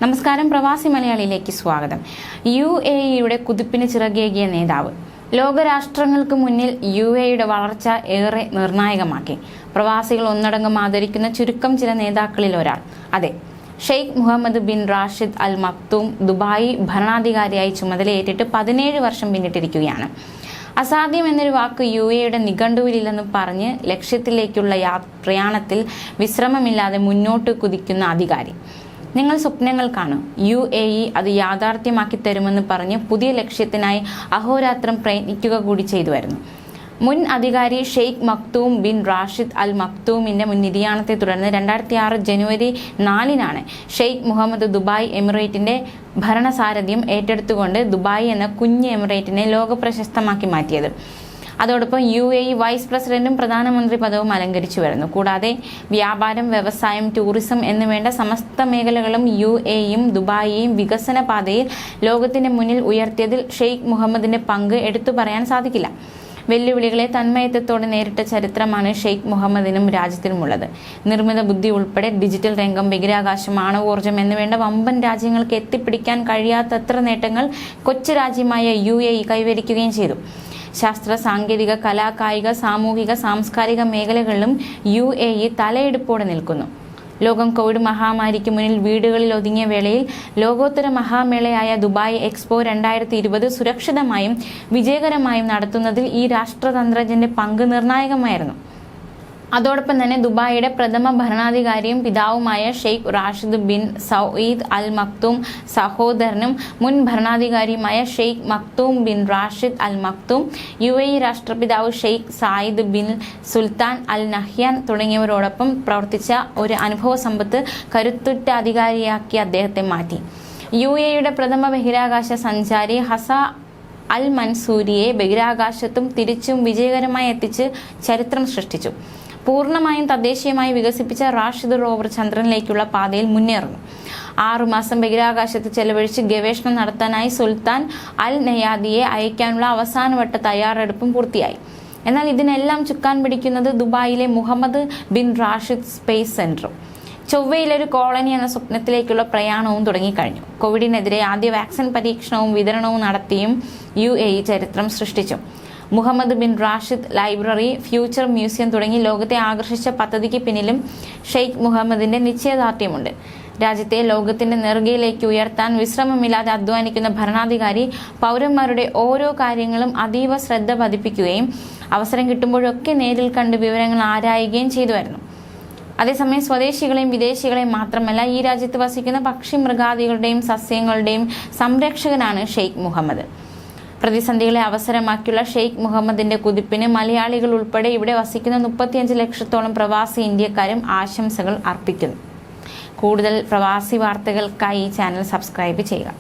നമസ്കാരം, പ്രവാസി മലയാളിയിലേക്ക് സ്വാഗതം. UAEയുടെ കുതിപ്പിന് ചിറകേകിയ നേതാവ്. ലോകരാഷ്ട്രങ്ങൾക്ക് മുന്നിൽ UAEയുടെ വളർച്ച ഏറെ നിർണായകമാക്കി. പ്രവാസികൾ ഒന്നടങ്കം ആദരിക്കുന്ന ചുരുക്കം ചില നേതാക്കളിൽ ഒരാൾ. അതെ, Sheikh Mohammed bin Rashid Al Maktoum Dubai ഭരണാധികാരിയായി ചുമതലയേറ്റിട്ട് 17 വർഷം പിന്നിട്ടിരിക്കുകയാണ്. അസാധ്യം എന്നൊരു വാക്ക് UAEയുടെ നിഘണ്ടുവിലില്ലെന്ന് പറഞ്ഞ് ലക്ഷ്യത്തിലേക്കുള്ള പ്രയാണത്തിൽ വിശ്രമമില്ലാതെ മുന്നോട്ട് കുതിക്കുന്ന അധികാരി. നിങ്ങൾ സ്വപ്നങ്ങൾ കാണും, UAE അത് യാഥാർത്ഥ്യമാക്കി തരുമെന്ന് പറഞ്ഞ് പുതിയ ലക്ഷ്യത്തിനായി അഹോരാത്രം പ്രയത്നിക്കുക കൂടി ചെയ്തു വരുന്നു. മുൻ അധികാരി ഷെയ്ഖ് മക്തൂം ബിൻ റാഷിദ് അൽ മക്തൂമിന്റെ മുൻ നിര്യാണത്തെ തുടർന്ന് 2006 ജനുവരി 4-നാണ് ഷെയ്ഖ് മുഹമ്മദ് ദുബായ് എമിറേറ്റിന്റെ ഭരണസാരഥ്യം ഏറ്റെടുത്തുകൊണ്ട് ദുബായ് എന്ന കുഞ്ഞ് എമിറേറ്റിനെ ലോകപ്രശസ്തമാക്കി മാറ്റിയത്. അതോടൊപ്പം UAE വൈസ് പ്രസിഡന്റും പ്രധാനമന്ത്രി പദവും അലങ്കരിച്ചു വരുന്നു. കൂടാതെ വ്യാപാരം, വ്യവസായം, ടൂറിസം എന്നുവേണ്ട സമസ്ത മേഖലകളും UAEയും ദുബായിയെയും വികസന പാതയിൽ ലോകത്തിന്റെ മുന്നിൽ ഉയർത്തിയതിൽ ഷെയ്ഖ് മുഹമ്മദിന്റെ പങ്ക് എടുത്തു പറയാൻ സാധിക്കില്ല. വെല്ലുവിളികളെ തന്മയത്വത്തോടെ നേരിട്ട ചരിത്രമാണ് ഷെയ്ഖ് മുഹമ്മദിനും രാജ്യത്തിനുമുള്ളത്. നിർമ്മിത ബുദ്ധി ഉൾപ്പെടെ ഡിജിറ്റൽ രംഗം, ബഹിരാകാശം, ആണവോർജ്ജം എന്നുവേണ്ട വമ്പൻ രാജ്യങ്ങൾക്ക് എത്തിപ്പിടിക്കാൻ കഴിയാത്തത്ര നേട്ടങ്ങൾ കൊച്ചു രാജ്യമായ UAE കൈവരിക്കുകയും ചെയ്തു. ശാസ്ത്ര, സാങ്കേതിക, കലാ, കായിക, സാമൂഹിക, സാംസ്കാരിക മേഖലകളിലും UAE തലയെടുപ്പോടെ നിൽക്കുന്നു. ലോകം കോവിഡ് മഹാമാരിക്ക് മുന്നിൽ വീടുകളിൽ ഒതുങ്ങിയ വേളയിൽ ലോകോത്തര മഹാമേളയായ ദുബായ് എക്സ്പോ 2020 സുരക്ഷിതമായും വിജയകരമായും നടത്തുന്നതിൽ ഈ രാഷ്ട്രതന്ത്രജ്ഞന്റെ പങ്ക് നിർണായകമായിരുന്നു. അതോടൊപ്പം തന്നെ ദുബായിയുടെ പ്രഥമ ഭരണാധികാരിയും പിതാവുമായ Sheikh Rashid bin Saeed Al Maktoum സഹോദരനും മുൻ ഭരണാധികാരിയുമായ Sheikh Maktoum bin Rashid Al Maktoum, UAE രാഷ്ട്രപിതാവ് Sheikh Zayed bin Sultan Al Nahyan തുടങ്ങിയവരോടൊപ്പം പ്രവർത്തിച്ച ഒരു അനുഭവ സമ്പത്ത് കരുത്തുറ്റ അധികാരിയാക്കി അദ്ദേഹത്തെ മാറ്റി. UAEയുടെ പ്രഥമ ബഹിരാകാശ സഞ്ചാരി ഹസ അൽ മൻസൂരിയെ ബഹിരാകാശത്തും തിരിച്ചും വിജയകരമായി എത്തിച്ച് ചരിത്രം സൃഷ്ടിച്ചു. പൂർണ്ണമായും തദ്ദേശീയമായി വികസിപ്പിച്ച റാഷിദ് റോവർ ചന്ദ്രനിലേക്കുള്ള പാതയിൽ മുന്നേറുന്നു. 6 മാസം ബഹിരാകാശത്ത് ചെലവഴിച്ച് ഗവേഷണം നടത്താനായി സുൽത്താൻ അൽ നയാദിയെ അയക്കാനുള്ള അവസാനവട്ട തയ്യാറെടുപ്പും പൂർത്തിയായി. എന്നാൽ ഇതിനെല്ലാം ചുക്കാൻ പിടിക്കുന്നത് ദുബായിലെ മുഹമ്മദ് ബിൻ റാഷിദ് സ്പേസ് സെന്ററും. ചൊവ്വയിലൊരു കോളനി എന്ന സ്വപ്നത്തിലേക്കുള്ള പ്രയാണവും തുടങ്ങിക്കഴിഞ്ഞു. കോവിഡിനെതിരെ ആദ്യ വാക്സിൻ പരീക്ഷണവും വിതരണവും നടത്തിയും UAE ചരിത്രം സൃഷ്ടിച്ചു. Mohammed bin Rashid library, future museum തുടങ്ങി ലോകത്തെ ആകർഷിച്ച പദ്ധതിക്ക് പിന്നിലും ഷെയ്ഖ് മുഹമ്മദിന്റെ നിശ്ചയദാർഢ്യമുണ്ട്. രാജ്യത്തെ ലോകത്തിന്റെ നെറുകയിലേക്ക് ഉയർത്താൻ വിശ്രമമില്ലാതെ അധ്വാനിക്കുന്ന ഭരണാധികാരി പൗരന്മാരുടെ ഓരോ കാര്യങ്ങളും അതീവ ശ്രദ്ധ പതിപ്പിക്കുകയും അവസരം കിട്ടുമ്പോഴൊക്കെ നേരിൽ കണ്ട് വിവരങ്ങൾ ആരായുകയും ചെയ്തു വരുന്നു. അതേസമയം സ്വദേശികളെയും വിദേശികളെയും മാത്രമല്ല, ഈ രാജ്യത്ത് വസിക്കുന്ന പക്ഷി മൃഗാദികളുടെയും സസ്യങ്ങളുടെയും സംരക്ഷകനാണ് ഷെയ്ഖ് മുഹമ്മദ്. പ്രതിസന്ധികളെ അവസരമാക്കിയുള്ള ഷെയ്ഖ് മുഹമ്മദിന്റെ കുതിപ്പിന് മലയാളികൾ ഉൾപ്പെടെ ഇവിടെ വസിക്കുന്ന 35 ലക്ഷത്തോളം പ്രവാസി ഇന്ത്യക്കാരും ആശംസകൾ അർപ്പിക്കുന്നു. കൂടുതൽ പ്രവാസി വാർത്തകൾക്കായി ഈ ചാനൽ സബ്സ്ക്രൈബ് ചെയ്യുക.